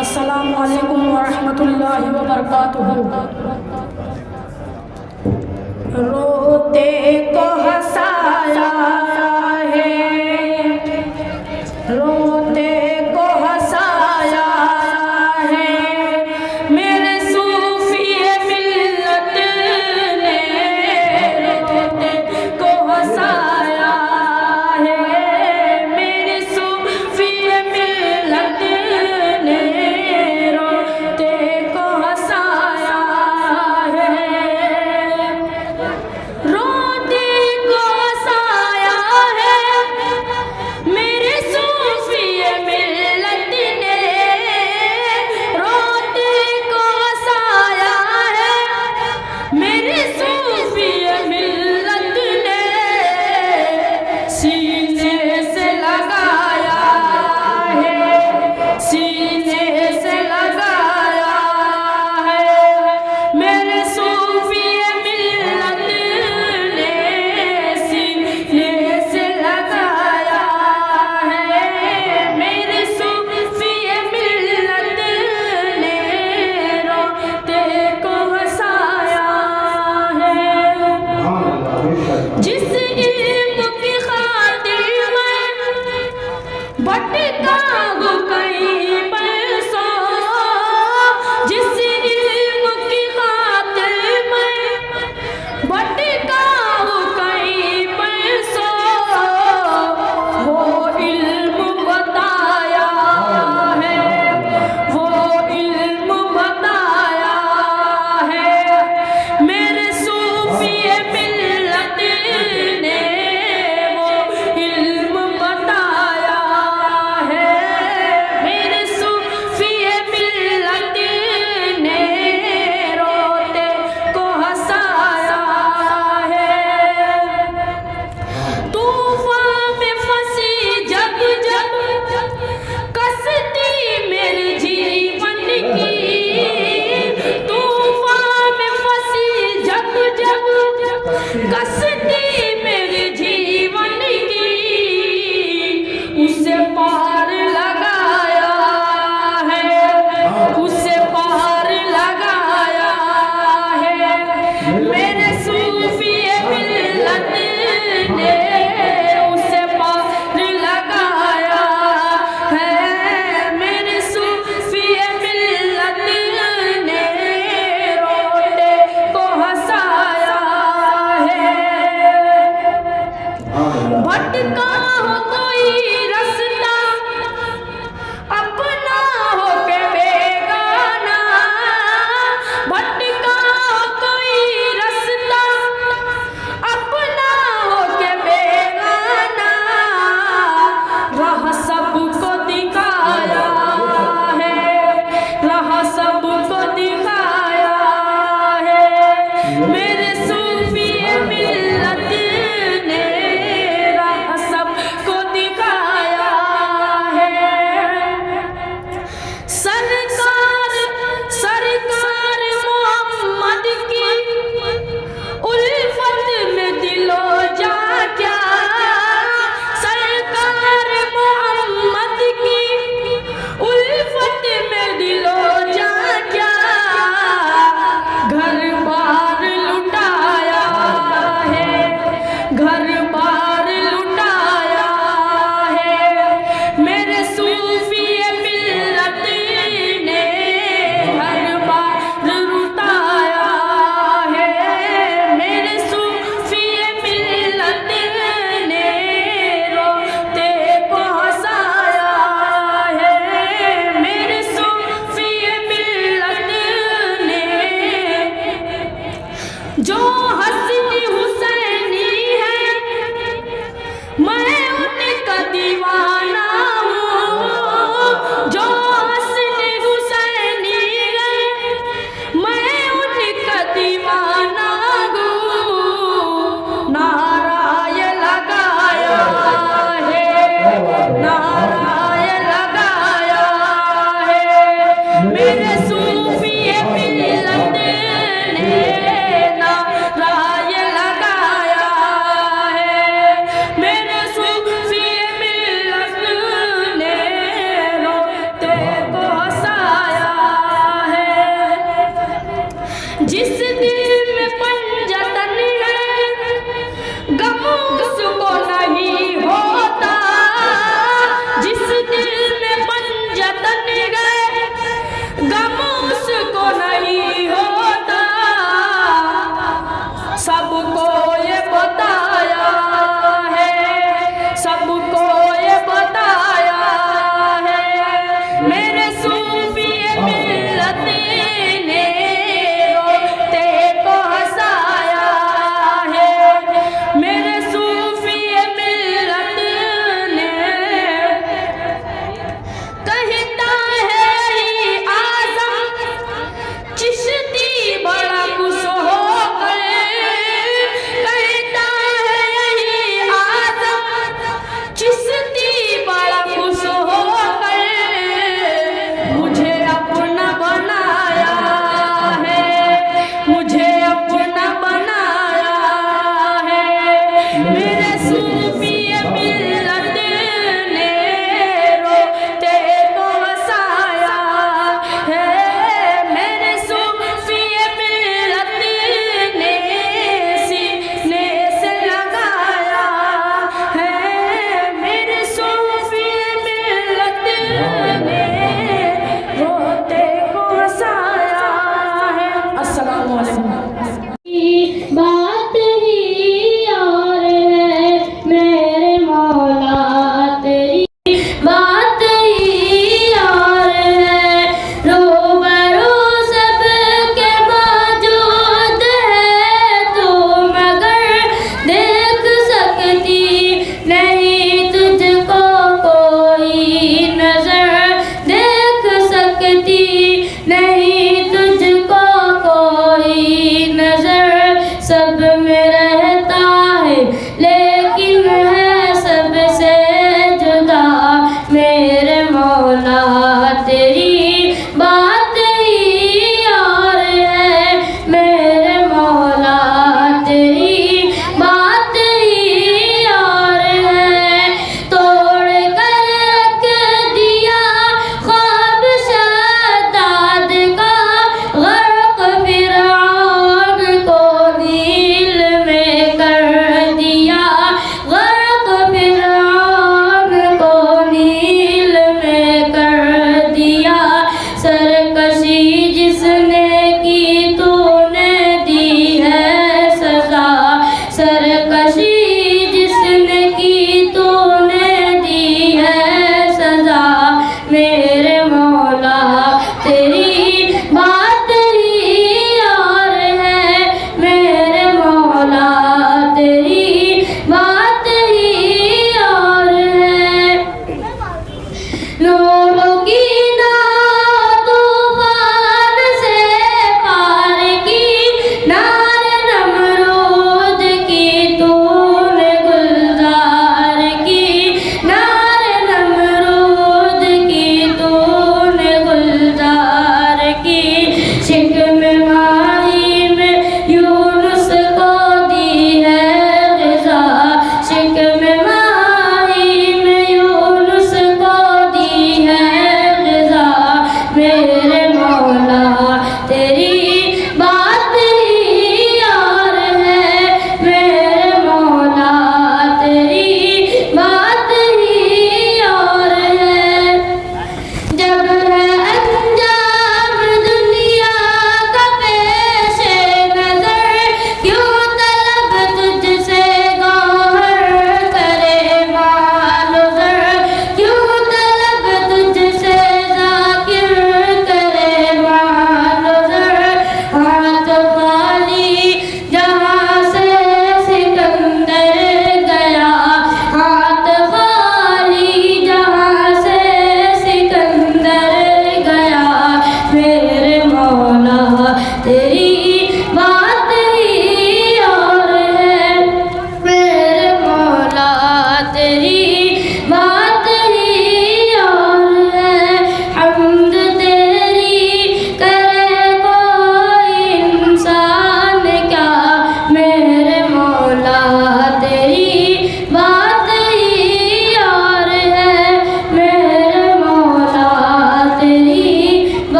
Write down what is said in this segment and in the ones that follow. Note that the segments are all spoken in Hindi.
अस्सलामु अलैकुम वरहमतुल्लाहि वबरकातुहू। रोते को हंसाया है, रोते को हंसाया है, मेरे सूफी मिल्लत ने रोते को हंसाया है, मेरे सूफी मिल्लत ने रोते को हंसाया है, रोते को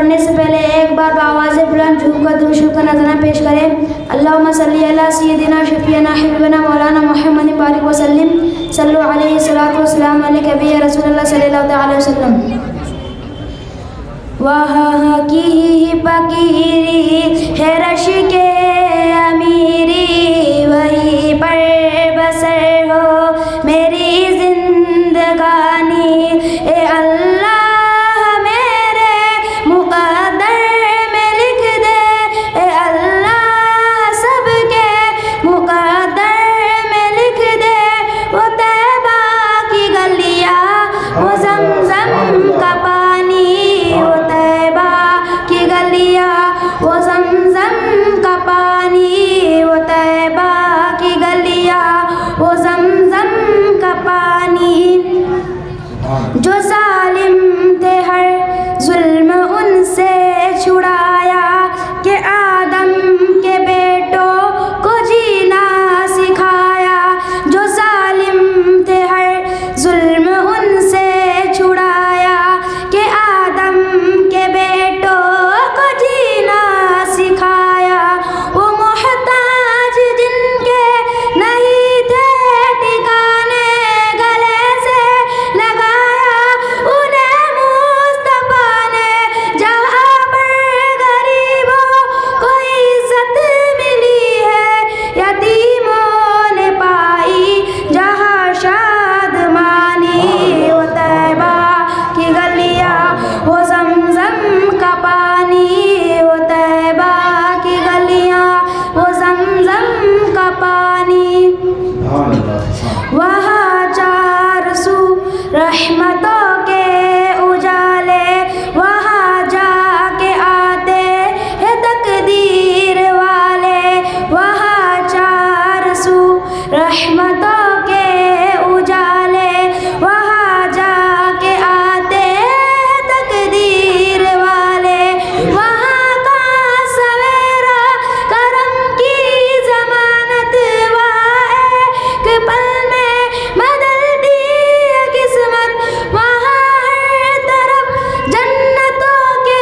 पढ़ने से पहले एक बार आवाज़ बुलंद झूमकर दुरूद शरीफ का नज़राना पेश करें। अल्लाहुम्मा सल्ली अला सय्यदिना शफीना हबीबना मौलाना मुहम्मद बारिक वसल्लिम सल्लु अलैहि सलातु वस्सलाम अलैका या रसूलल्लाह सल्लल्लाहु अलैहि वसल्लम। वहाँ की फकीरी है रश के अमीरी, वही पर बसर हो मेरी जिंदगानी। ए अल्लाह मेरे मुक़द्दर में लिख दे, ए अल्लाह सबके मुक़द्दर में लिख दे। वो तैबा की गलियाँ, वो ज़मज़म का पानी, वो तैबा की गलियाँ, वो ज़मज़म का पानी, वो तैबा की गलियाँ, वो ज़मज़म का पानी। जो जालिम थे हर जुल्म उनसे छुड़ाया, कि आदम के बेटों को जीना सिखाया। जो जालिम थे हर जुल्म उनसे छुड़ाया, कि आदम के बेटों को जीना सिखाया। वो मोहताज जिनके नहीं थे ठिकाने, गले से लगाया उन्हें मुस्तफा ने। जहाँ पर गरीबों को इज्जत मिली है, यतीमों ने पाई जहाँ शादमानी। वो तैबा की गलियाँ, वो ज़मज़म का पानी, वो तैबा की गलियाँ, वो ज़मज़म का पानी। वहाँ चार सू रहमतों के उजाले, वहाँ जाके आते हैं तकदीर वाले। वहाँ चार सू रहमतों के उजाले, वहाँ जाके आते हैं तकदीर वाले। वहाँ का सवेरा करम की ज़मानत, वहाँ एक पल में बदलती है किस्मत। वहाँ हर तरफ जन्नतों के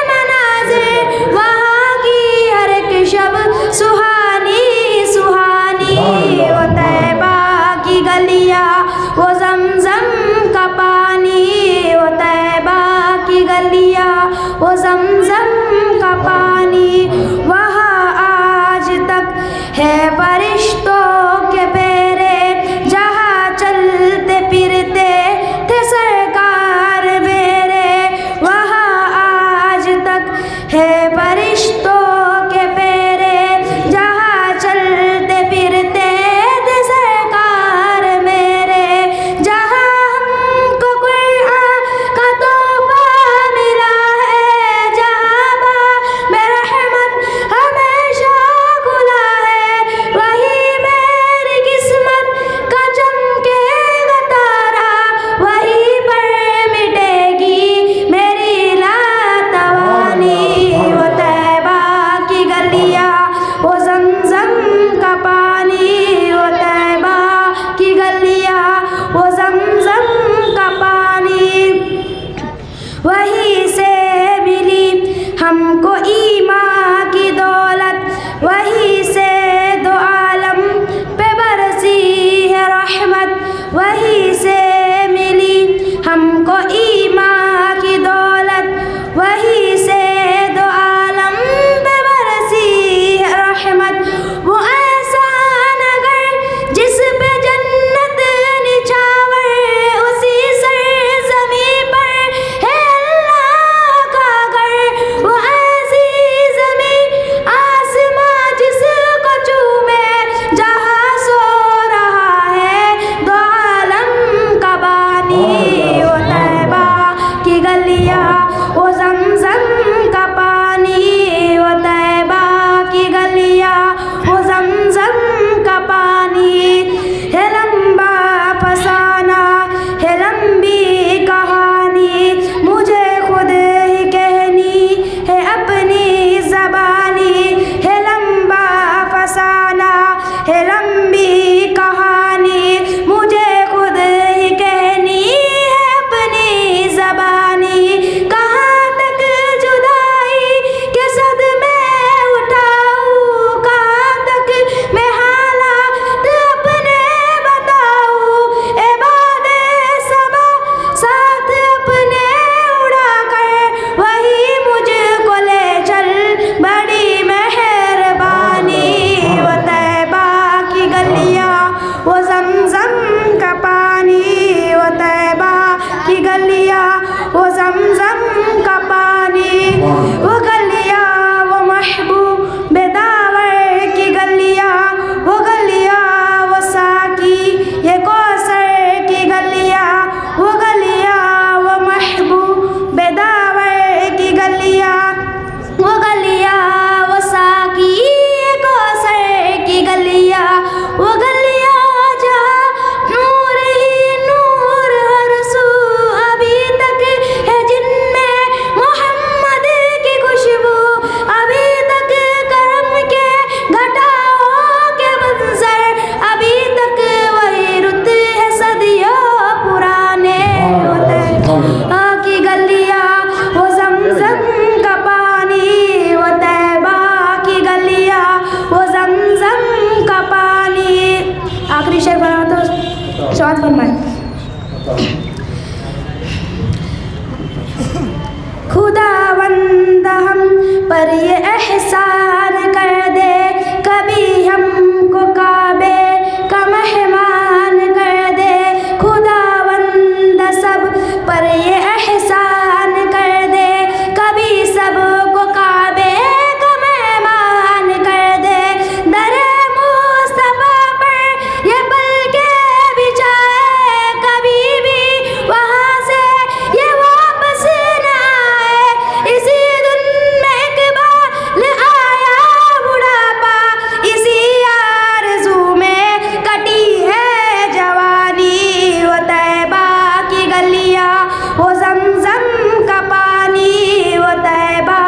मनाज़िर, वहाँ की हर एक शब सुहानी सुहानी। वो तैबा की गलियाँ, वो ज़मज़म का पानी, वो तैबा की गलियाँ, वो ज़मज़म का पानी। वहाँ आज तक है फरिश्तों के फेरे, जहाँ चलते फिरते थे सरकार मेरे। वहाँ आज तक है फरिश्तों के फेरे, जहाँ चलते फिरते थे सरकार मेरे। जहाँ हमको कुरान का तोहफा मिला है, जहाँ बाब रहमत हमेशा खुला है, वही मेरी किस्मत का चमकेगा तारा, वहीं पर मिटेगी मेरी लातवानी। वो तैबा की गलियाँ, वो ज़मज़म का पानी, वो तैबा की गलियाँ, वो ज़मज़म का पानी। वहीं से मिली हमको ईमान की दौलत, वहीं से दो आलम पे बरसी है रहमत। वहीं से मिली हमको ईमान की दौलत, वहीं से दो आलम पे बरसी है रहमत। वो ऐसा नगर जिस पे जन्नत निछावर, उसी सरज़मीं पर है अल्लाह का घर। वो ऐसी ज़मीं आसमां जिसको चूमे, जहाँ सो रहा है दो आलम का बानी। वो तैबा समाअत फरमाएं। खुदावंद हम पर ये एहसान कर दे, कभी हमको काबे का मेहमान कर दे। खुदावंद सब पर ये एहसान कर दे, कभी सबको काबे का मेहमान कर दे। दरे मुस्तफा पर ये पल के बिछाए, कभी भी वहाँ से ये वापस न आए। इसी धुन में इकबाल आया बुढ़ापा, इसी आरज़ू में कटी है जवानी। वो तैबा की गलियाँ, वो ज़मज़म का पानी, वो तैबा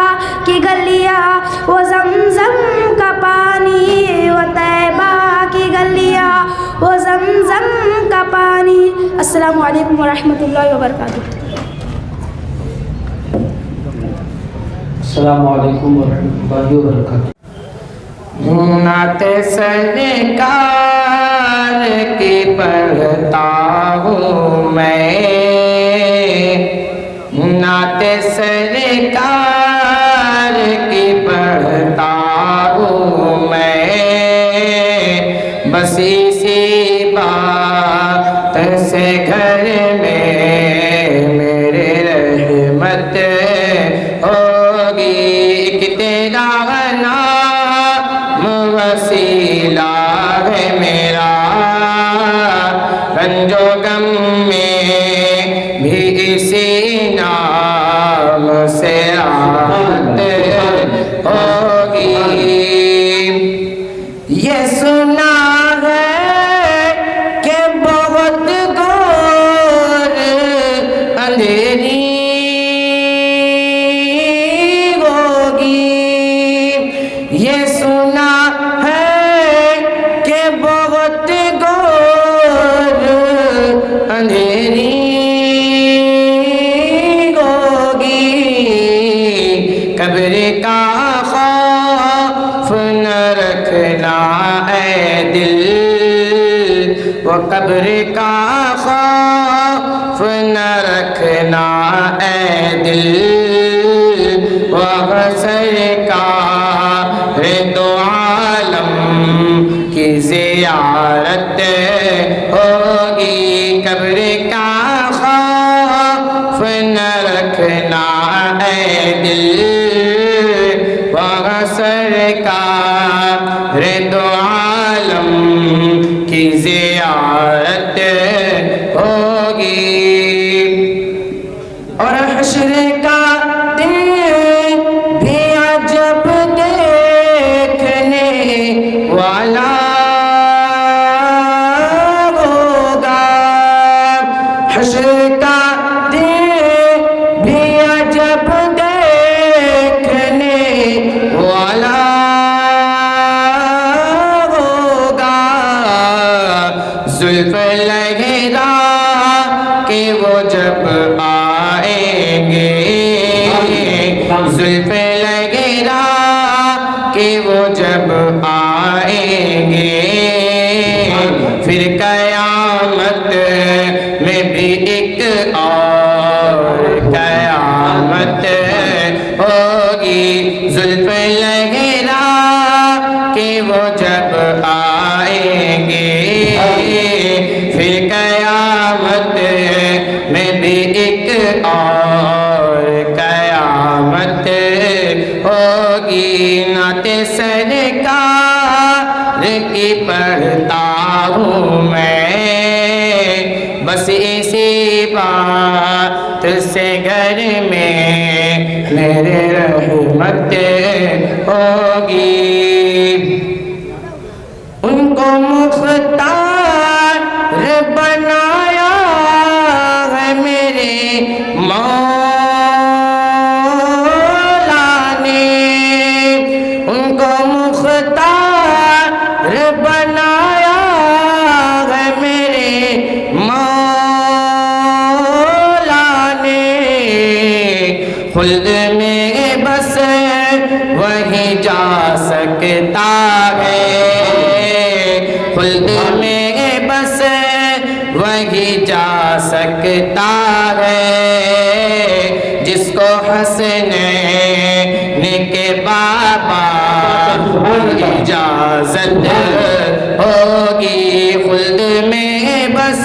की गलियाँ, वो ज़मज़म का पानी, वो तैबा की गलियाँ, वो ज़मज़म का पानी। अस्सलामु अलैकुम व रहमतुल्लाहि व बरकातुहू। अस्सलामु अलैकुम वरहमतुल्लाहि वबरकातुहू। नात सरकार की पढ़ता हूँ मैं, नात सरकार की पढ़ता हूँ मैं। बस इसी बात से घर में मेरे रहमत होगी। कि तेरा नाम वसीला है मेरा, रंजो गम में भी इसी नाम से राहत होगी। ये सुना है कि बहुत घोर अंधेरी होगी। ये सुना है कि बहुत घोर अंधेरी होगी। कब्र का खौफ न रखना ऐ दिल, वो कब्र का खौफ न रखना ऐ दिल। वह सरकार दो आलम की ज़ियारत होगी। कब्र का खौफ न रखना ऐ दिल, वह सरकार दो आलम की ज़ियारत होगी। और हश्र का दिन भी अजब देखने वाला होगा। हश्र का दिन भी अजब देखने वाला होगा। जुल्फ़ लहरा के वो जब आएंगे, जुल्फ़ लहरा के वो जब आएंगे। फिर कयामत में भी एक और कयामत होगी। जुल्फ़ लहरा के वो जब आएंगे, फिर कयामत में भी एक और कयामत होगी। नाते सरकार की पढ़ता हूँ मैं, बस इसी बात से घर में मेरे रहमत होगी। उनको मुख्तार बनाया है मेरे मौला ने। उनको मुख्तार बनाया है मेरे मौला ने। खुल्द में बस वही जा सकता है, खुल्द में बस वही जा सकता है, जिसको हंसने के बाबा इजाजत होगी खुल्द में बस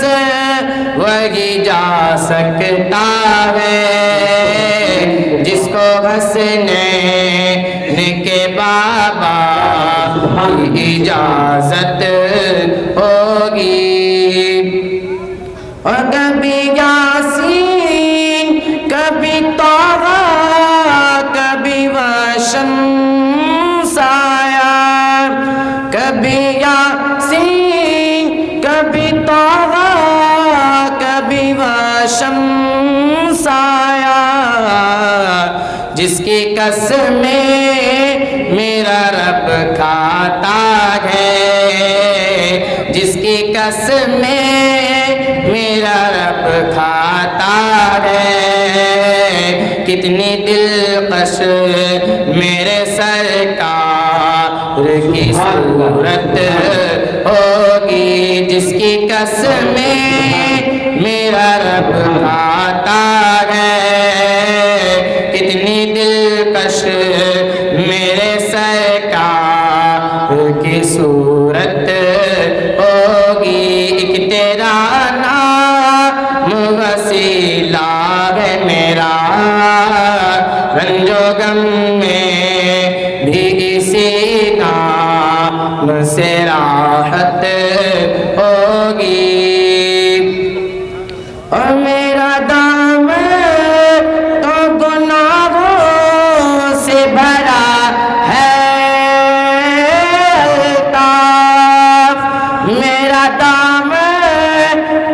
वही जा सकता है, जिसको हंसने के बाबा इजाजत होगी। और कभी यासीन कभी तौबा कभी वशमसाया, कभी यासीन कभी तौबा कभी वशमसाया, जिसकी कसमें मेरा रब खाता है, जिसकी कसमें मेरा रब खाता है। कितनी दिलकश मेरे सरकार की सूरत होगी, जिसकी कसमें मेरा रब खाता है। कितनी दिलकश मेरे सरकार की सूरत होगी। एक तेरा नाम वसीला है मेरा, रंजो गम में भी इसी नाम से राहत होगी। और मेरा दाम तो गुनाहों से भरा है अल्ताफ, मेरा दाम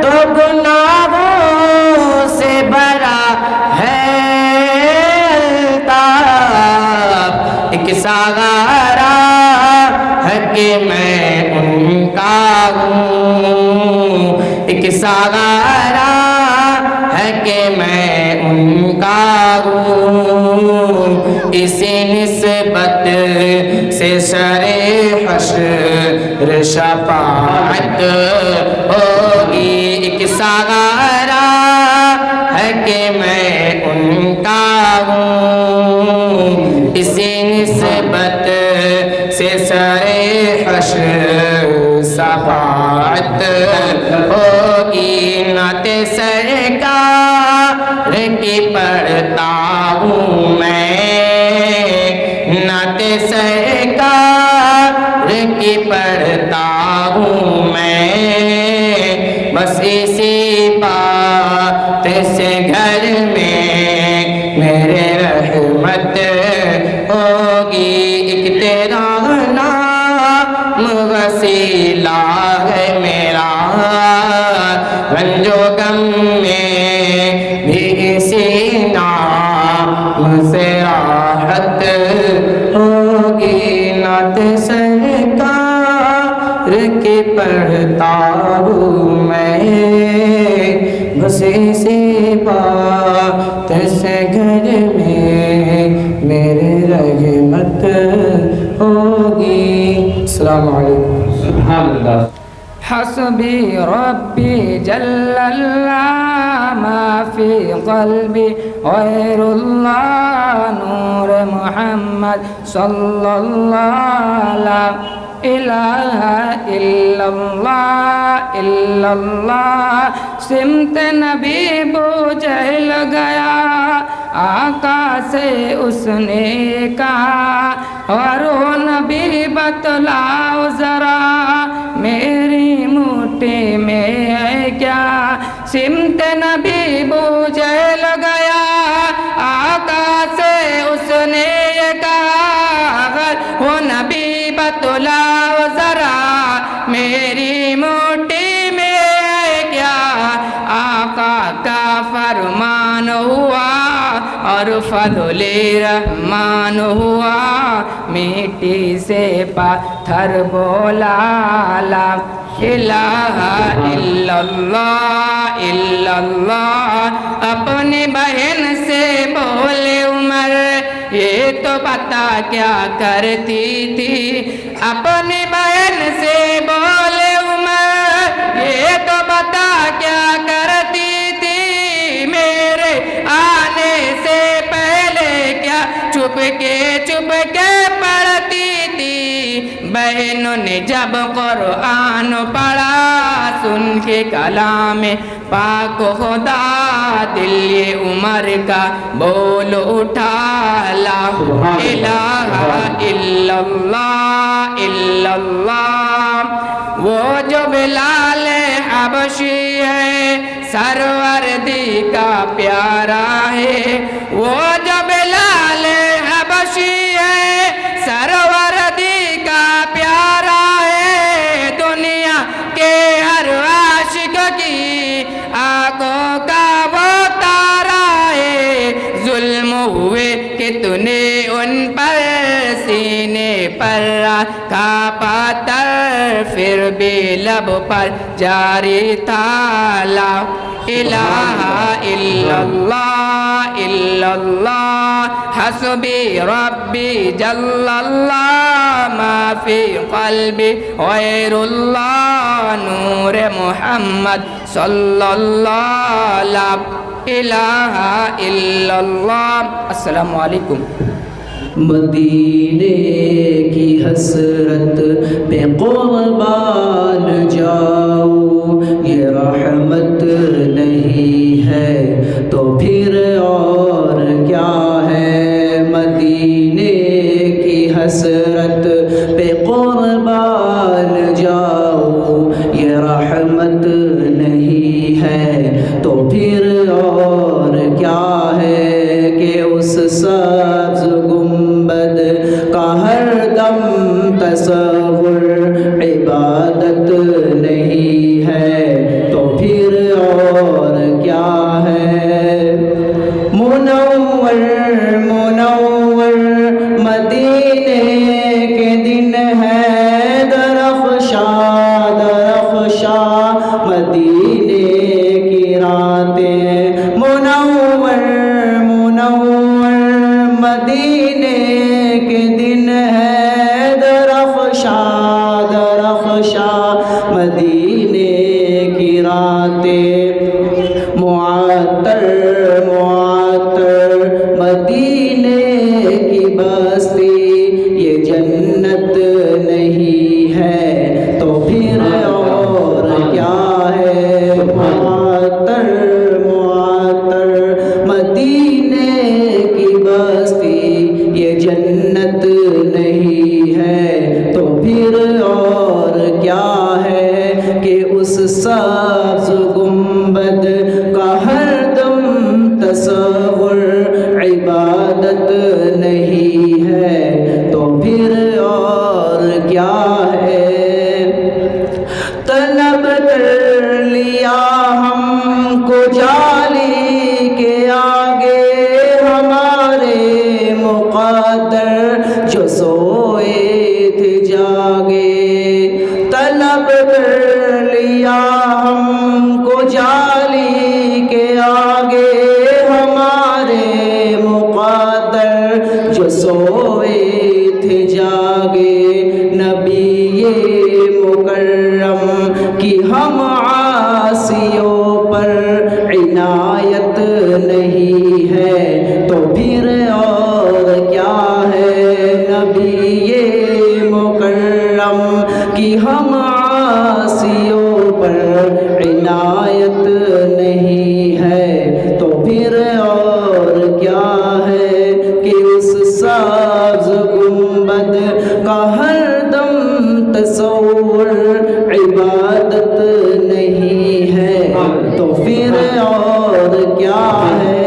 तो गुनाहों से भरा है अल्ताफ। एक सहारा है कि मैं उनका हूँ, एक सहारा है कि मैं उनका हूँ। इसी निस्बत से शरे हश्र शफाअत होगी। एक सहारा है कि मैं उनका हूँ, इसी निस्बत से शरे हश्र शफाअत होगी। नाते सरकार की पढ़ता हूँ मैं, नाते सरकार की पढ़ता हूँ मैं। बस इसी बात से घर में मेरे रहमत होगी। एक तेरा नाम वसीला है मेरा, रंजो गम में भी इसी नाम से राहत होगी। नात सरकार की पढ़ता हूँ मैं, बस इसी बात से घर में मेरे रहमत होगी। अस्सलाम वालेकुम। हस्बी रब्बी जल्लल्लाह मा फी क़ल्बी गैरुल्लाह नूर मुहम्मद सल्लल्लाहु ला इलाहा इल्लल्लाह इल्लल्लाह। सिमत नबी बुझल गया आका से उसने कहा, और नबी बतलाओ जरा मेरी मुट्ठी में है क्या। सिमत नबी बुझल गया आका से उसने कहा, वो नबी बतलाओ जरा मेरी मुट्ठी में है क्या। आका का फरमान हुआ और फज़ले रहमान हुआ, मिट्टी से पत्थर बोला ला इलाहा इल्लल्लाह इल्लल्लाह। अपनी बहन से बोले उमर, ये तो पता क्या करती थी। अपनी बहन से बोले उमर, ये तो पता इन्होंने जब कुरान पढ़ा सुन के कलाम पाक खुदा दिल ये उमर का बोल उठा ला इलाहा इल्लल्लाह इल्लल्लाह। वो जो बिलाल हबशी है सरवरदी का प्यारा है, वो जो बिलाल हबशी है सरवरदी का प्यारा है। दुनिया के हर आशिक की आंखों का वो तारा है। जुल्म हुए कि तूने उन पर सीने पर रखा पातर, फिर भी लब पर जारी था ला इलाहा इल्लल्लाह इल्लल्लाह। हस्बी रब्बी जल्लल्लाह माफी क़ल्बी गैरुल्लाह। नूर मुहम्मद सल्लल्लाहु ला इलाहा इल्लल्लाह। अस्सलामु अलैकुम। मदीने की हसरत पे कुर्बान जाओ, ये रहमत नहीं है तो फिर और क्या है। मदीने की हसरत पे कुर्बान जाओ, ये रहमत नहीं है तो फिर और क्या है। कि उस सब्ज़ गुंबद का हर दम तसव्वुर इबादत नहीं है तो फिर और क्या है। मुनव्वर मुनव्वर मदीने के दिन है, दरख्शा दरख्शा मदीने की रातें। मुनव्वर मुनव्वर मदीने के दिन है, दरख्शा दरख्शा मदीने की रातें। मुअत्तर मुअत्तर मदीने की बस्ती, ये जन्नत नहीं है तो फिर और क्या है। मुअत्तर मुअत्तर मदीने की बस्ती, ये जन्नत नहीं है तो फिर और क्या है। कि उस सब्ज़ गुंबद का हर दम तसव्वुर इबादत नहीं है तो फिर और क्या है। तलब कर लिया हमको जाली के आगे, हमारे मुक़द्दर जो सोए थे जागे। तलब कर लिया हमको जाली के आगे, हमारे मुक़द्दर जो सोए थे जागे। नबी ये मुकर्रम की हम आसियों पर इनायत नहीं है तो फिर और क्या है। नबी ये मुकर्रम की हम आसियों पर इनायत नहीं है तो फिर और क्या है। कि उस सब्ज़ गुंबद का हर दम तसव्वुर इबादत नहीं है तो फिर और क्या है।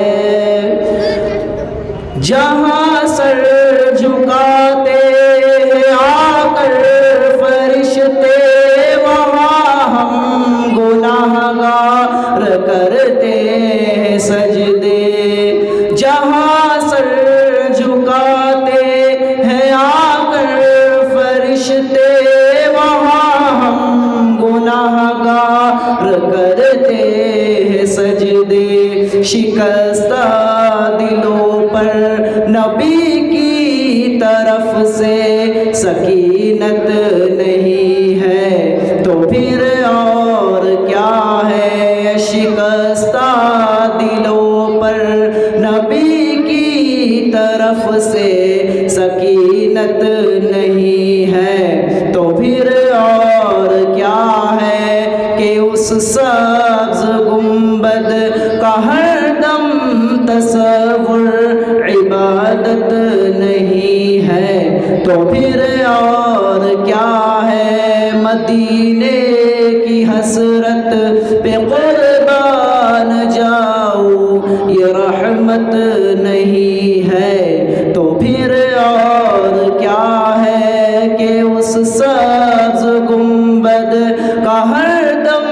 जहाँ सर झुकाते हैं आकर फरिश्ते, वहाँ हम गुनाहगार करते हैं सजदे। जहाँ सर झुकाते हैं आकर फरिश्ते, वहाँ हम गुनाहगार करते हैं सजदे। शिकस्ता दिलों पर नबी की तरफ से सकीनत नहीं है तो फिर और क्या है। शिकस्ता दिलों पर नबी की तरफ से सकीनत नहीं है तो फिर सब्ज़ गुंबद का हरदम तसव्वुर इबादत नहीं है तो फिर और क्या है। मदीने की हसरत पे कुर्बान जाऊं ये रहमत नहीं है तो फिर और क्या है कि उस सब्ज़ गुंबद का हरदम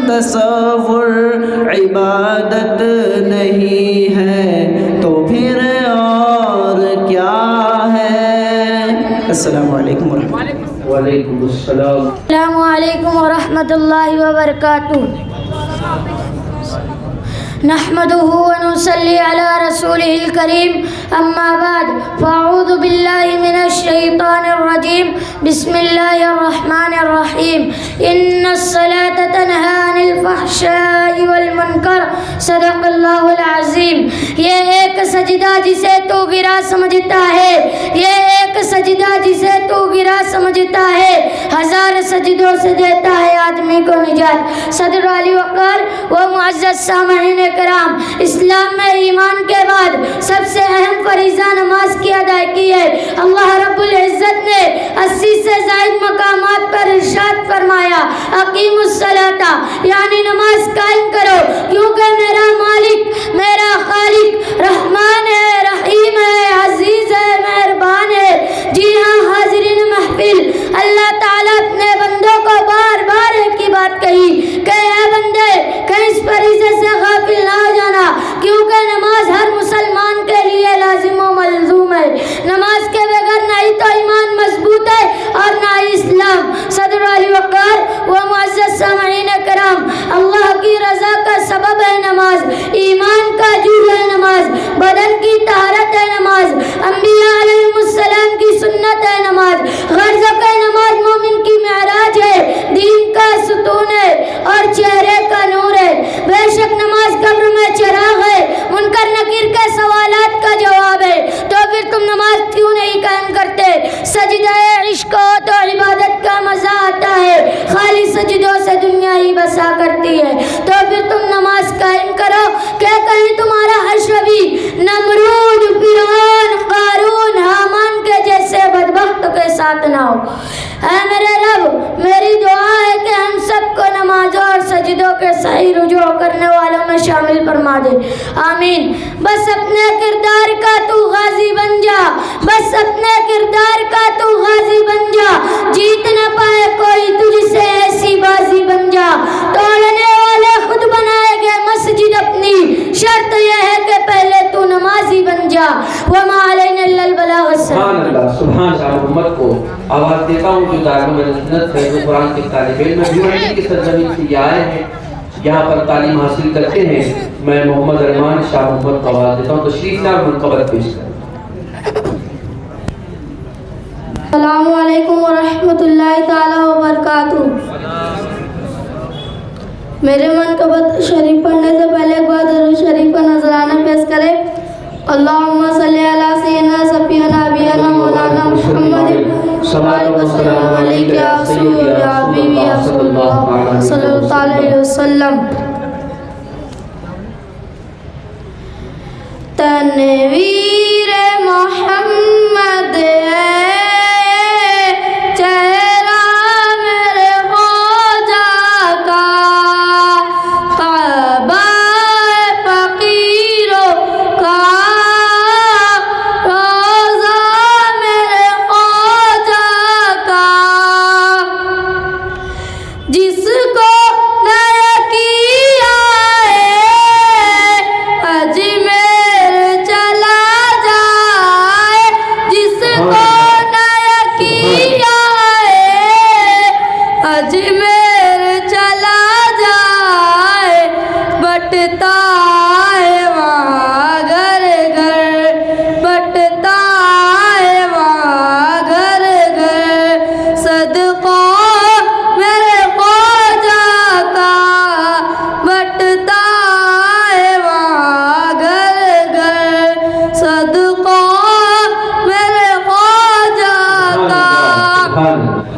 तसव्वुर इबादत नहीं है तो फिर और क्या है। अस्सलामु अलैकुम वालेकुम अस्सलाम। अस्सलामु अलैकुम व रहमतुल्लाहि व बरकातुहू। नहमदुहु व नुसल्ली अला रसूलिहिल करीम अम्मा बाद फ़अऊज़ु बिल्लाहि मिनश शैतानिर रजीम बिस्मिल्लाहिर रहमानिर रहीम इन्नस्सलाता तन्हा अनिल फ़हशाइ वल मुनकर सदक़ल्लाहुल अज़ीम। ये एक सजदा जिसे तू गिरा समझता है, ये एक सजदा जिसे तू गिरा समझता है, हजार सजदों से देता है आदमी को निजात। सदर अली वक़ार व मुअज़्ज़ज़ सामईन कराम, इस्लाम में ईमान के बाद सबसे अहम फरीज़ा नमाज की अदायगी है। अल्लाह रब्बुल इज़्ज़त ने 80 से ज़ायद मकामात पर इरशाद फरमाया अकीमुस्सलाता, यानी नमाज कायम करो क्योंकि मेरा मालिक मेरा खालिक रहमान है, रहीम है, अजीज है, मेहरबान है। जी हाँ हाज़िरीन महफिल, अल्लाह ताला अपने बंदों को बार बार एक ही बात कही कि ऐ बंदे कहीं इस फरीज़े से गाफिल ना हो जाना क्योंकि नमाज हर मुसलमान के लिए लाजिम व मलज़ूम है। नमाज के बगैर ना ही तो ईमान मजबूत है और ना ही इस्लाम। सदर अली वक़ार व मुअज़्ज़ज़ सामईन कराम, अल्लाह की रज़ा का सबब है नमाज, ईमान का जूज़ है नमाज, बदन की तहारत है नमाज, अंबिया अलैहिमुस्सलाम की सुन्नत है नमाज, गर्ज़ का नमाज मोमिन की मेराज है, दीन का सुतून है और चेहरे का नूर है। बेशक नमाज कब्र में चिराग है, मुनकर नकीर के सवालात का जवाब है। तो फिर तुम नमाज क्यों नहीं कायम करते? सजदा इश्क हो तो इबादत का मजा आता है, खाली सजदों से दुनिया ही बसा करती है। तो फिर तुम नमाज कायम करो कि कहीं तुम्हारा हशवी नमरूद फिरौन कारून हामान के जैसे बदबख्त के साथ ना हो। ऐ मेरे रब, मेरी दुआ है कि हम सबको नमाजों और सजदों के सही रुजू करने वालों में शामिल फरमा दे, आमीन। बस अपने किरदार का तू गाजी बन जा, बस अपने किरदार का तू गाजी बन जा, जीत न पाए कोई तुझसे ऐसी बाजी बन जा। तोड़ने वाले खुद बनाएंगे मस्जिद अपनी, शर्त यह है कि पहले तू नमाजी बन जा। वमा अलैना इल्लल बलाग। सुभान अल्लाह, सुभान अल्लाह। उम्मत को आवाज़ देता हूँ जो दारुल मदीनत है, जो कुरान के तालिब इल्म भिवानी की सरजमीन से आए हैं, यहाँ पर तालीम हासिल करते हैं। मैं मोहम्मद रहमान शाह मोहम्मद को आवाज़ देता हूँ, तशरीफ लाओ, मुनक़बत पेश करें। अस्सलामु अलैकुम व रहमतुल्लाहि ताला व बरकातुहू। मेरे मनक़बत शरीफ पढ़ने से पहले एक बार दरूद शरीफ का नजराना पेश करें। अल्लाहुम्मा सल्ली अला सय्यिदना सफीना नबियना मौलाना मुहम्मद सल्लल्लाहु अलैहि वसल्लम। तनवीर मोहम्मद चेहरा मेरे ख्वाजा का, ख़ाबा फ़कीरों का रोज़ा मेरे ख्वाजा का, जिसको नया किया है अजमेर चला जाए, जिसको नया किया है अजमेर चला जाए। बटता है वहाँ घर घर, बटता है वहाँ घर घर, सदका मेरे ख्वाजा का, बटता है वहाँ घर घर, सदका मेरे ख्वाजा का।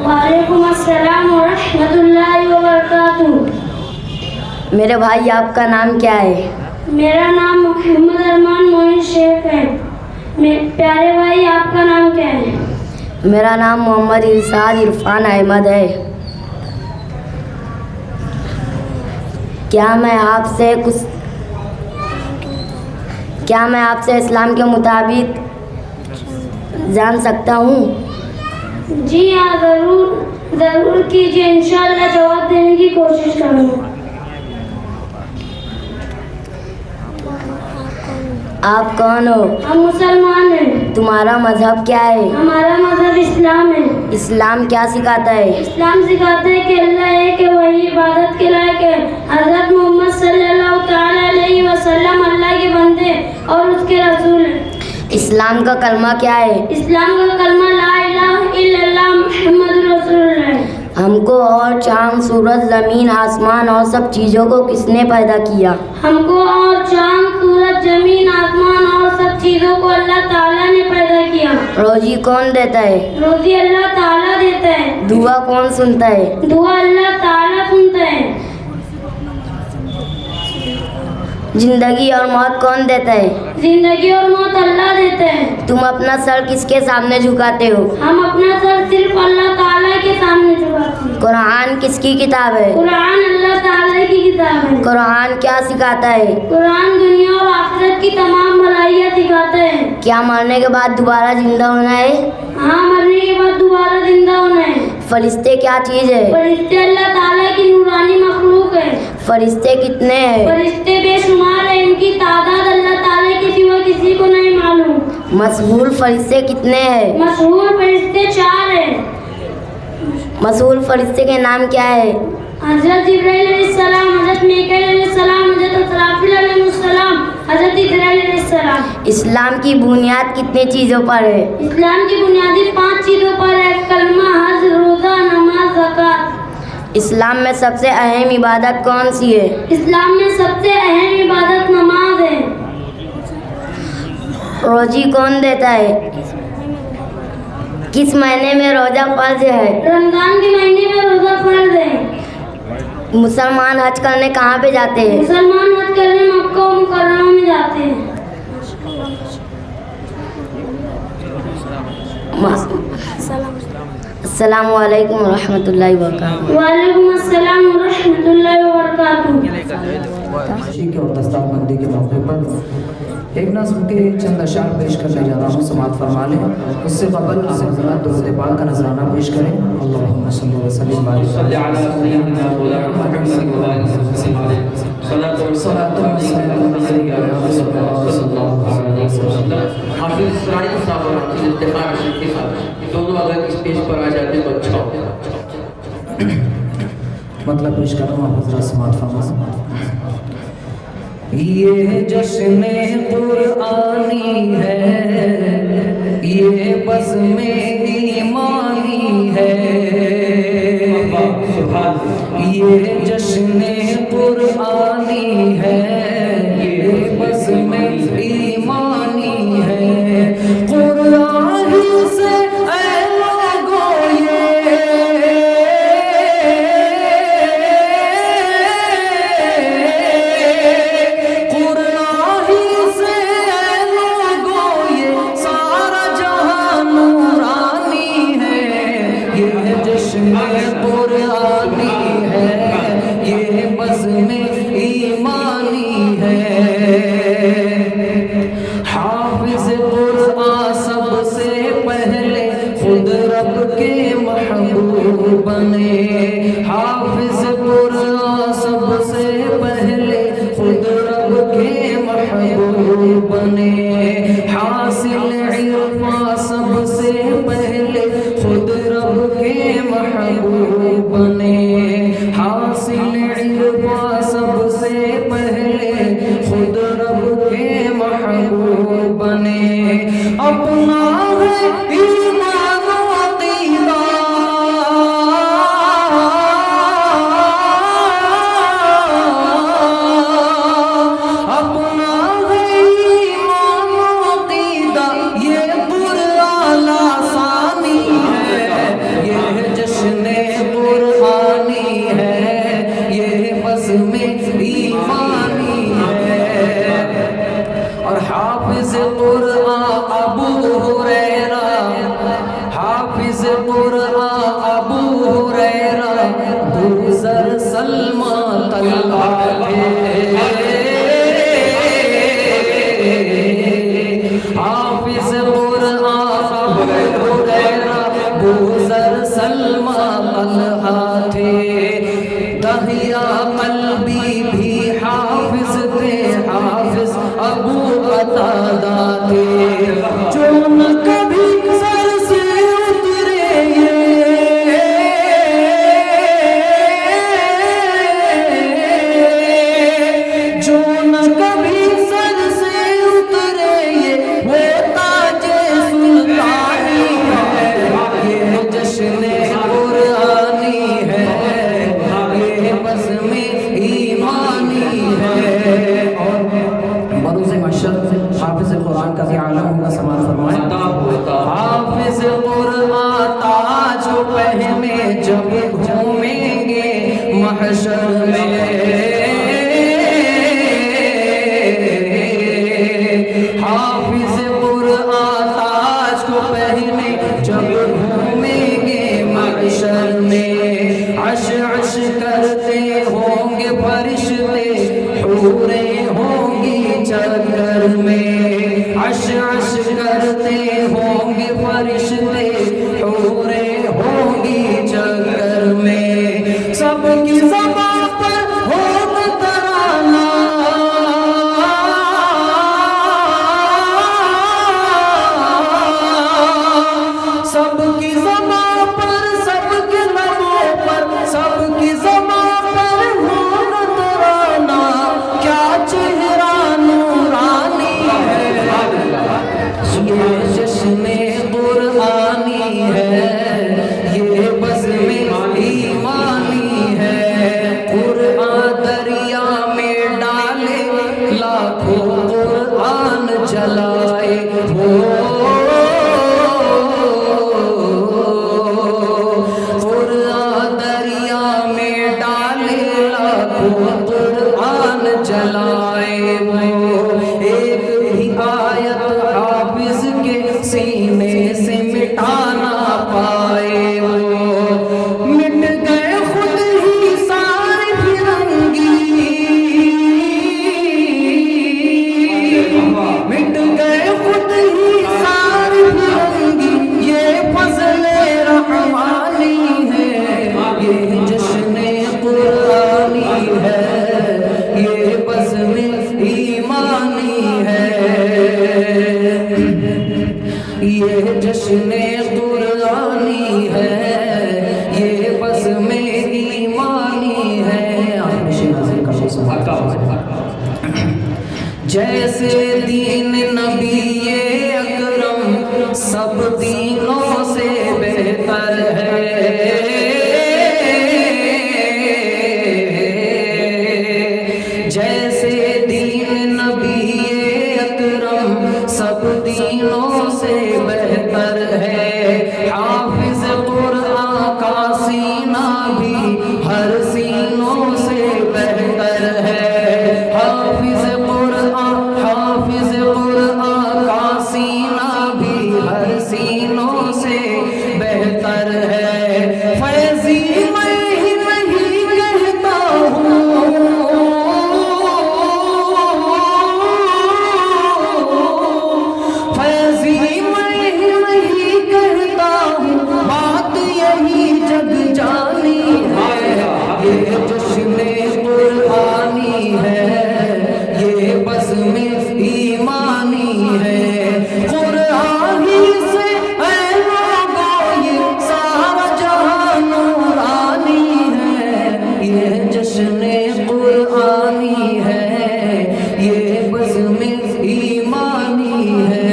वालेकुम अस्सलाम व रहमतुल्लाहि व बरकातुहू। मेरे भाई आपका नाम क्या है? मेरा नाम मोहम्मद अरमान मोइन शेख है। प्यारे भाई आपका नाम क्या है? मेरा नाम मोहम्मद इरशाद इरफान अहमद है। क्या मैं आपसे इस्लाम के मुताबिक जान सकता हूँ? जी हाँ, ज़रूर कीजिए, इंशाअल्लाह जवाब देने की कोशिश करूँगा। आप कौन हो? हम मुसलमान हैं। तुम्हारा मजहब क्या है? हमारा मजहब इस्लाम है। इस्लाम क्या सिखाता है? इस्लाम सिखाता है कि अल्लाह है, कि वही इबादत के लायक है। हज़रत मोहम्मद सल्लल्लाहु तआला अलैहि वसल्लम अल्लाह के बंदे और उसके रसूल हैं। इस्लाम का कलमा क्या है? इस्लाम का कलमा ला इलाहा इल्लल्लाह मुहम्मदुर रसूलुल्लाह है। हमको और चांद, सूरज, ज़मीन, आसमान और सब चीज़ों को किसने पैदा किया? हमको और चांद, सूरज, जमीन, आसमान और सब चीज़ों को अल्लाह ताला ने पैदा किया। रोजी कौन देता है? रोजी अल्लाह ताला देता है। दुआ कौन सुनता है? दुआ अल्लाह ताला सुनता है। जिंदगी और मौत कौन देता है? जिंदगी और मौत अल्लाह देता है। तुम अपना सर किसके सामने झुकाते हो? हम अपना सर सिर्फ अल्लाह ताला के सामने झुकाते हैं। कुरान किसकी किताब है? कुरान अल्लाह ताला की किताब है। कुरान क्या सिखाता है? कुरान दुनिया और आखिरत की तमाम भलाइयाँ सिखाता है। क्या मरने के बाद दोबारा जिंदा होना है? हाँ, मरने के बाद दोबारा जिंदा होना है। फरिश्ते क्या चीज़ है? फरिश्ते अल्लाह ताला की नूरानी मखलूक है। फरिश्ते कितने हैं? फरिश्ते बेशुमार है, इनकी तादाद अल्लाह ताला के सिवा किसी को नहीं मालूम। मशहूर फरिश्ते कितने हैं? मशहूर फरिश्ते 4 है। मशहूर फरिश्ते के नाम क्या है? हज़रत जिब्राइल अलैहिस्सलाम, हज़रत मीकाईल अलैहिस्सलाम, हज़रत इसराफील अलैहिस्सलाम, हज़रत इज़राइल अलैहिस्सलाम। इस्लाम की बुनियाद कितनी चीज़ों पर है? इस्लाम की बुनियादी 5 चीज़ों पर है: कलमा, हज, रोज़ा, नमाज, ज़कात। इस्लाम में सबसे अहम इबादत कौन सी है? इस्लाम में सबसे अहम इबादत नमाज है। रोजी कौन देता है? किस महीने में रोजा फर्ज है? रमजान के महीने में रोज़ा फर्ज है। मुसलमान हज करने कहाँ पे जाते हैं? मुसलमान हज करने मक्का और मुकर्रमा में जाते हैं। अस्सलामु अलैकुम रहमतुल्लाहि व बरकातुहू। वालेकुम अस्सलाम व रहमतुल्लाहि व बरकातुहू। के और दस्तारबंदी के मौके पर एक नज़्म के चंद अशार पेश करने जा रहा हूँ, समाअत फरमा लें। उससे कबल आप हज़रात दुरूद पाक का नजराना पेश करें। अल्लाहुम्मा सल्लि व सल्लिम अला सय्यिदिना दोनों अगर इस पेज पर आ जाते तो अच्छा होगा। मतलब पेश कर रहा हूँ, आप हज़रात समाअत फरमा। ये जश्न कुरानी है, ये बज़्म ईमानी है। ये जश्न कुरानी है, ये बज़्म ईमानी है। कुरान से जब घूमेंगे महशर में, हाफिज कुरान ताज को पहने जब घूमेंगे महशर में, अश अश करते होंगे फरिश्ते, हूरे होंगी चक्कर में, अश अश करते होंगे फरिश्ते, हूरे होंगी चक्कर में, सबकी ज़बान पर होगा तराना, सबकी ज़बान पर, सबके लबों पर, सबकी ज़बान पर होगा तराना, क्या चेहरा नूरानी है, ये जश्न कुरानी है, ये बज़्म ईमानी है, कुरान दरिया में डाले लाखों कुरान जलाए हो, कुरान दरिया में डाले लाखों कुरान जलाए हो, एक भी आयत हाफिज के सीने से मिटाना पाए वो, मिट गए खुद ही सारे फिरंगी, मिट गए खुद ही सारे फिरंगी, ये फज़ल रहमानी है, ये जश्न कुरानी है, ये बज़्म ईमानी है, ये जश्न कुरानी है, ये बज़्म ईमानी है। जैसे दीन नबी ये अकरम सब दीनों से बेहतर है, जैसे दीन नबी ये अकरम सब दीनों से बेहतर है, हाफिज कुरान का सीना भी हर सीनों से बेहतर है, हाफिज कुरान का सीना भी हर सीनों से बेहतर है, फैज़ी मैं ही नहीं कहता हूँ, फैज़ी मैं ही नहीं कहता हूँ, बात यही जग जानी है, ये जश्न कुरानी है, ये बज़्म ईमानी है, कुरान ही से है लोगों ये सारा जहां नूरानी है, ये जश्न कुरानी है, ये बज़्म ईमानी है।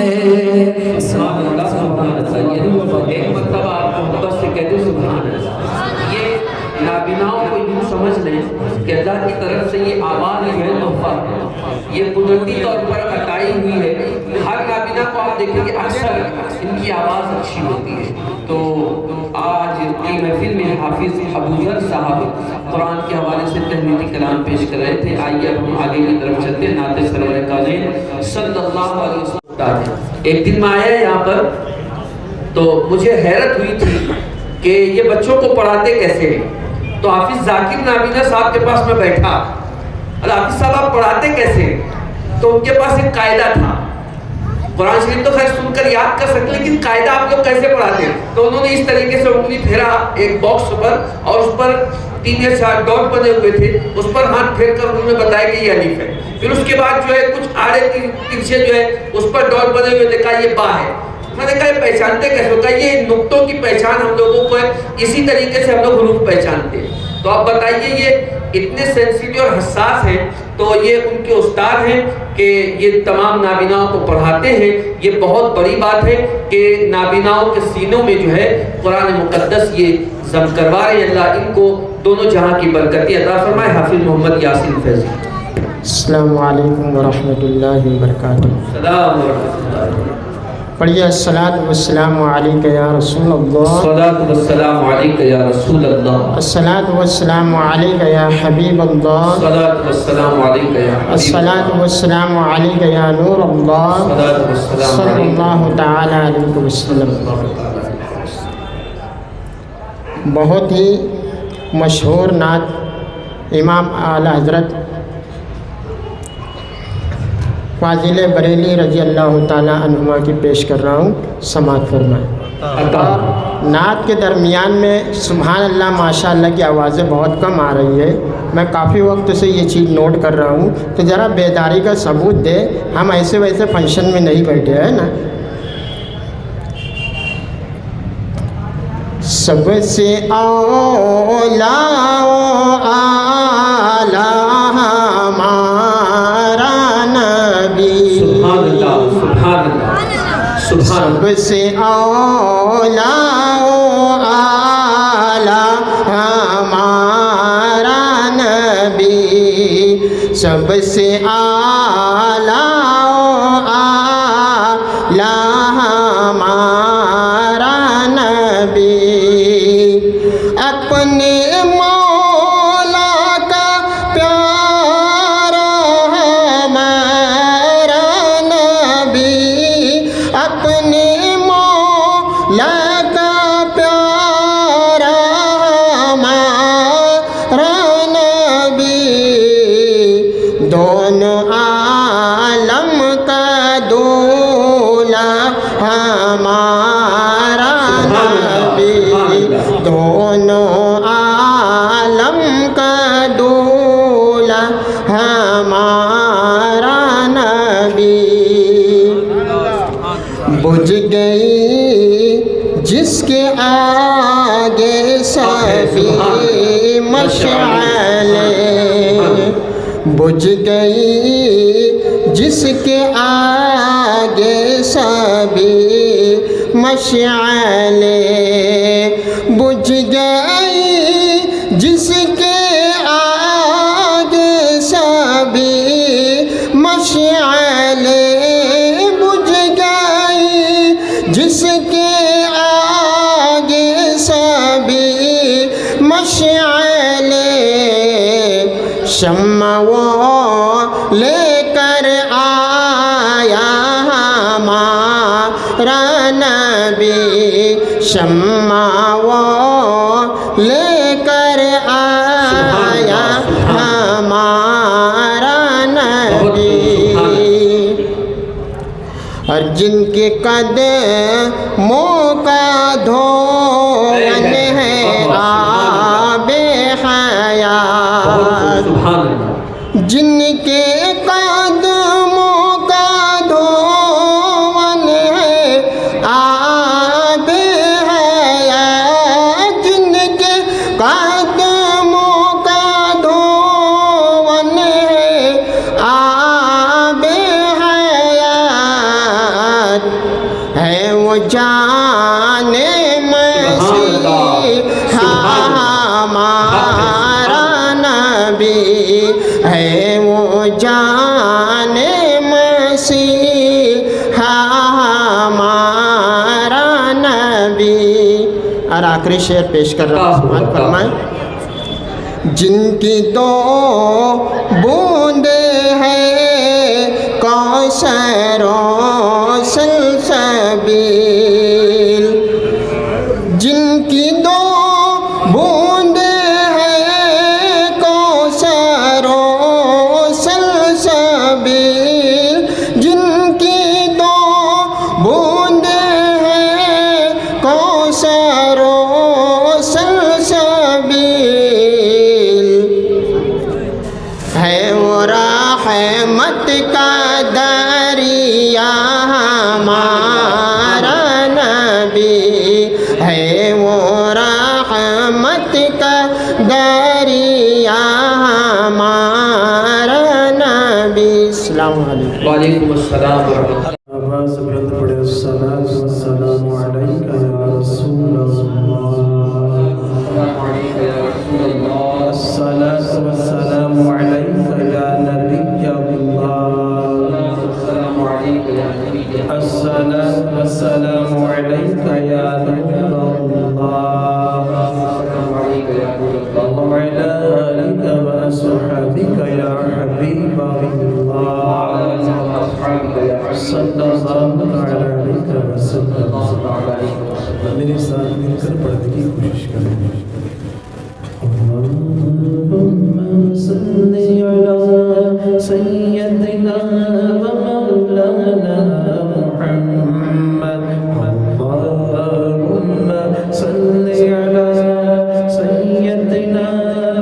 एक मरतबा आप मोहब्बत से कहते सुभान अल्लाह। ये नाबीनाओं को यूँ समझ लें कि अल्लाह की तरफ से ये आवाज़ जो है तोहफा है, ये कुदरती तौर पर अताई हुई है। हर नाबीना को आप देखेंगे अक्सर इनकी आवाज़ अच्छी होती है। तो आज की महफिल में हाफिज़ अबूज़र साहब कुरान के हवाले से तहमीदी कलाम पेश कर रहे थे। आइए अब हम आगे की तरफ चलते हैं। नाते सरवर काज़ीम सल्लल्लाहु अलैहि वसल्लम एक दिन मैं आया यहाँ पर, तो मुझे हैरत हुई थी कि ये बच्चों को पढ़ाते कैसे हैं। तो हाफिज़ जाकिर नाबीना साहब के पास मैं बैठा, अरे हाफिज़ साहब आप पढ़ाते कैसे? तो उनके पास एक कायदा था, कुरान शरीफ तो खैर सुनकर याद कर सकते, लेकिन कायदा आप लोग कैसे पढ़ाते हैं? तो उन्होंने इस तरीके से उंगली फेरा एक बॉक्स पर, और उस पर 3 या 4 डॉट बने हुए थे, उस पर हाथ फेर कर उन्होंने बताया कि ये अलीफ है। फिर उसके बाद जो है कुछ आड़े तिरछे जो है उस पर डॉट बने हुए, देखा ये बा है। मैंने कहा पहचानते कैसे? होगा ये नुक्तों की पहचान हम लोगों को है, इसी तरीके से हम लोग हुरूफ पहचानते हैं। तो आप बताइए ये इतने सेंसिटिव और हसास हैं, तो ये उनके उस्ताद हैं कि ये तमाम नाबीनाओं को पढ़ाते हैं। ये बहुत बड़ी बात है कि नाबीनाओं के सीनों में जो है कुरान मुक़द्दस ये जम करवा रहे हैं। अल्लाह इनको दोनों जहां की बरकतें अता फरमाए। हाफिज़ मोहम्मद यासीन फैज़ी। अस्सलामु अलैकुम व रहमतुल्लाहि व बरकातुहू। सलाम व रहमतुल्लाह। पढ़िए अस्सलातु वस्सलामु अलैका या रसूल अल्लाह, अस्सलातु वस्सलामु अलैका या रसूल अल्लाह, अस्सलातु वस्सलामु अलैका या हबीब अल्लाह, अस्सलातु वस्सलामु अलैका या अस्सलातु वस्सलामु अलैका या नूर अल्लाह, सल्लल्लाहु तआला अलैहि वसल्लम। बहुत ही मशहूर नात इमाम आला हज़रत फाजिल बरेली रजी अल्लाह ताला अन्हुमा की पेश कर रहा हूँ, समात फरमाएं। और नात के दरमियान में सुभान अल्लाह माशाअल्लाह की आवाज़ें बहुत कम आ रही है। मैं काफ़ी वक्त से ये चीज़ नोट कर रहा हूँ, तो ज़रा बेदारी का सबूत दे, हम ऐसे वैसे फंक्शन में नहीं बैठे हैं ना। सबसे औला आला हमारा नबी, सबसे औला आला हमारा नबी, सबसे आला आला हमारा नबी, अपने मौला का प्यारा हमारा नबी, अपने मौला का प्यारा हमारा नबी, दोनों आलम का दूल्हा हमारा नबी, दोनों आलम का दूल्हा हमारा नबी। बुझ गई जिसके आगे सभी मशाले, बुझ गई जिसके आगे सभी मशाले, बुझ गई जिसके आगे सभी मशाले, बुझ गई जिसके आगे सभी मशाले, शम्मा वो लेकर आया हमारा नबी, शम्मा वो लेकर आया हमारा नबी, और जिनके कदमों का धोवन है आबे हयात, जिनके कदमों का धोवन है आबे हयात, जिनके कदमों का धोवन है आबे हयात, है वो जाने मसीहा हमारा नबी, है वो जाने मसीहा हमारा नबी। और आखिरी शेर पेश कर रहा हूँ, फरमाएं। जिनकी दो बूंदे हैं कौसर और सलसबील, जिनकी दो बूंदे हैं कौसर और सलसबील, जिनकी दो बूंदे हैं कौसर और सलसबील, है वो रहमत का दरिया हमारा नबी, है वो रहमत का दरिया हमारा नबी। अस्सलाम वालेकुम। वालेकुम अस्सलाम व रहमतुल्लाह। आवाज़ बुलंद पढ़े, अस्सलातु वस्सलामु अलैका या रसूल अल्लाह, अस्सलातु वस्सलामु अलैका या नबी अल्लाह, अस्सलातु की कोशिश करें। अल्लाहुम्मा सल्ली अला सय्यदिना व मौलाना मुहम्मद। अल्लाहुम्मा सल्ली अला सय्यदिना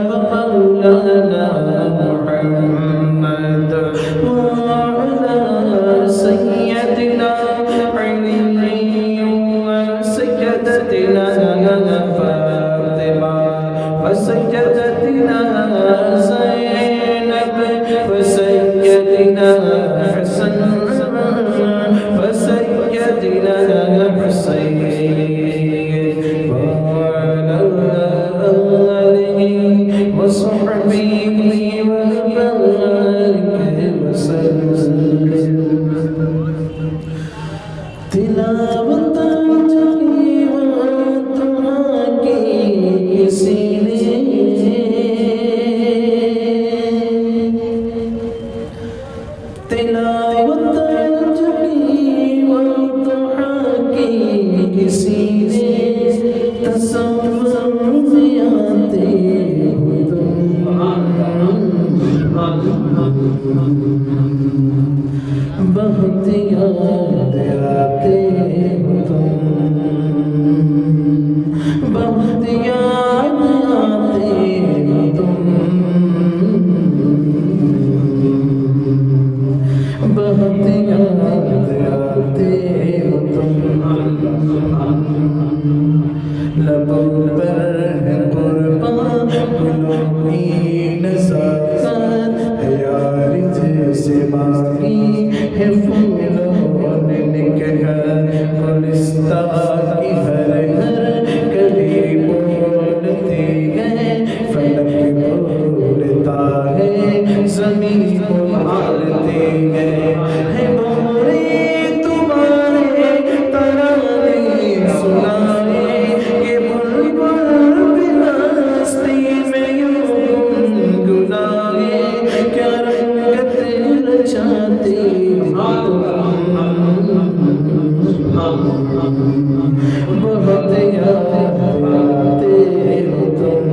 व मौलाना मुहम्मद व अला सय्यदिना अली व सय्यदतिना फातिमा व सय्यदतिना ज़ैनब व सय्यदिना हसन व सय्यदिना हुसैन व अला आलिहि व सहबिहि व बारिक व सल्लिम। तिलावत बहुत याद आते हो तुम, बहुत याद आते हो तुम, बहुत याद आते हो तुम। लबों पर है कुर्बान गुलों की नज़ाकत है यार जैसे मांगी है फूलों ने निकहा गुलिस्ता की हर हर कली बोलती है फलक बोलता है ज़मीन बोलती है मोरे तुम्हारे तराने सुनाए ये बुलबुल बिनास्ती में यूं गुनगुनाए क्या रंगत रचाती बहुत याद आते हो तुम,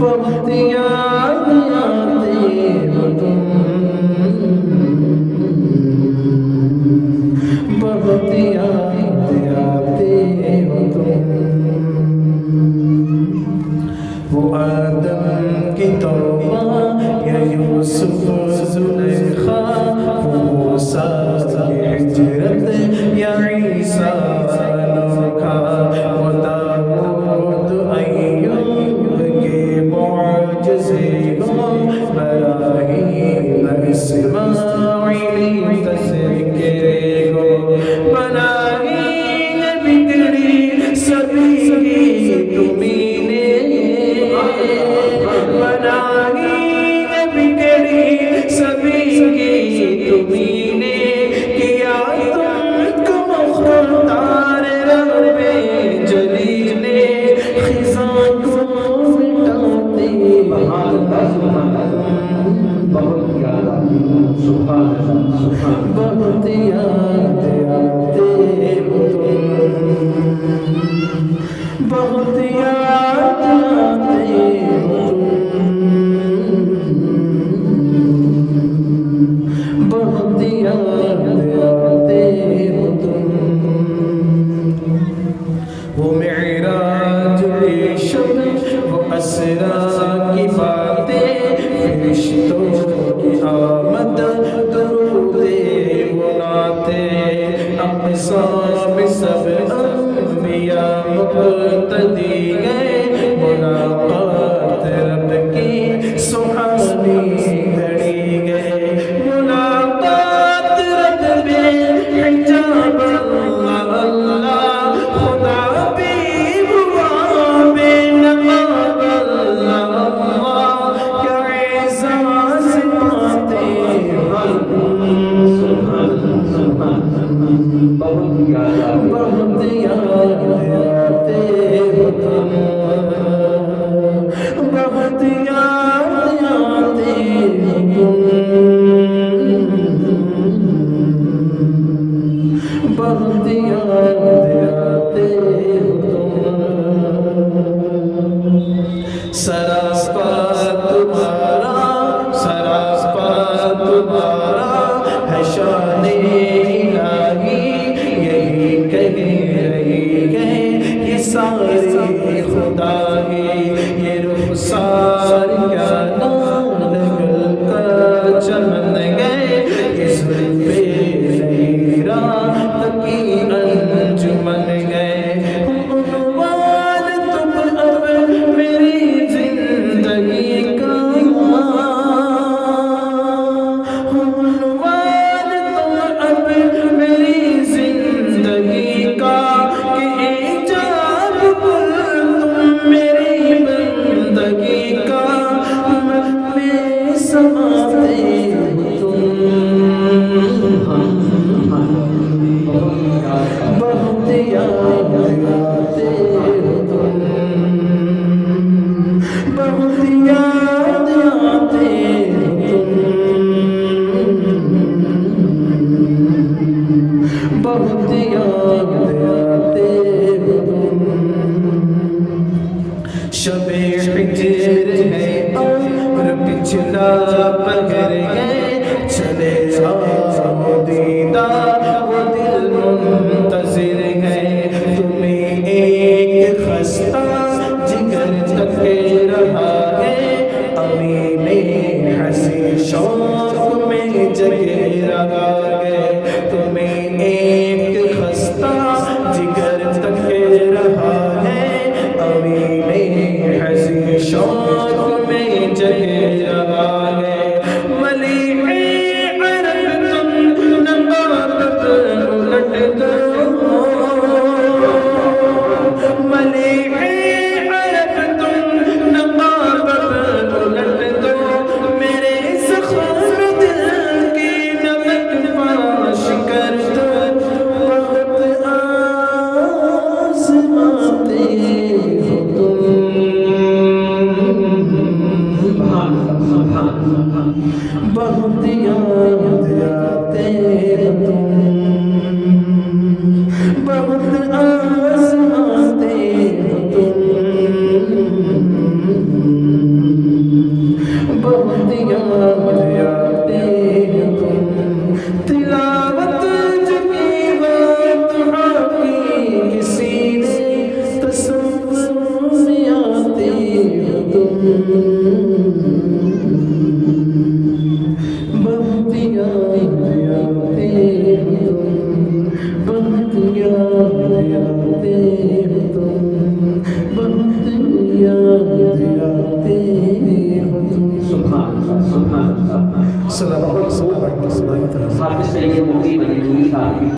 बहुत याद आते हो तुम, बहुत याद आते हो तुम। वो आदम की तौबा या यूसुफ ज़ुलेखा, वो मूसा की हिजरत या ईसा अनोखा, वो दाऊद अय्यूब के मुअजिज़े हो, बराहीम इस्माइल तज़किरे हो, बनाई बिगड़ी सभी तुम्हीं ने, बनाई बिगड़ी सभी तुम्हीं ने, किया तुमको मुख्तार रब्बे जली ने, खिज़ां को मिटाते बहुत याद आते हो तुम, बहुत याद आते हो तुम, बहुत याद आते हो तुम। वो मेराज शब वो असरा की बातें, फरिश्तों की आमद दरूदे वो नाते, अक़सा में सब अंबिया मुक़तदी गए, मुलाक़ात रब की सुहानी घड़ी गए, मुलाक़ात रब में हिजाब अल्लाह अल्लाह, खुदा भी हुआ बेनकाब अल्लाह अल्लाह, क्या एहसास पाते बहुत याद शबे हिजर है और पिछला पहर है, चले आओ दीदार वो दिल मुंतज़िर है। तुम्हें एक खस्ता जिगर तक रहा है, अमीने हंसी शौक में जगे रहा है। तुम्हें एक खस्ता जिगर तक रहा है, अमीने हंसी शौक में जगे रहा है। मलीहे अरब तुम नबात उलट दो, मलीहे अरब तुम नबात उलट दो, मेरे ज़ख़्म दिल की नमक पाश कर दो। बहुत आज़माते हो बहुत याद आते हो तुम, बहुत आज़माते हो तुम, बहुत याद आते हो तुम। तिलावत जमी बात आपकी किसी ने तसव्वुर में आते हो तुम, बहुत याद आते हो तुम, बहुत याद आते हो तुम, बहुत याद आते हो तुम। सुभान अल्लाह, सुभान अल्लाह। सल्लल्लाहु अलैहि वसल्लम। हाफिज़ सैयद मुकीम अली नूरी साहब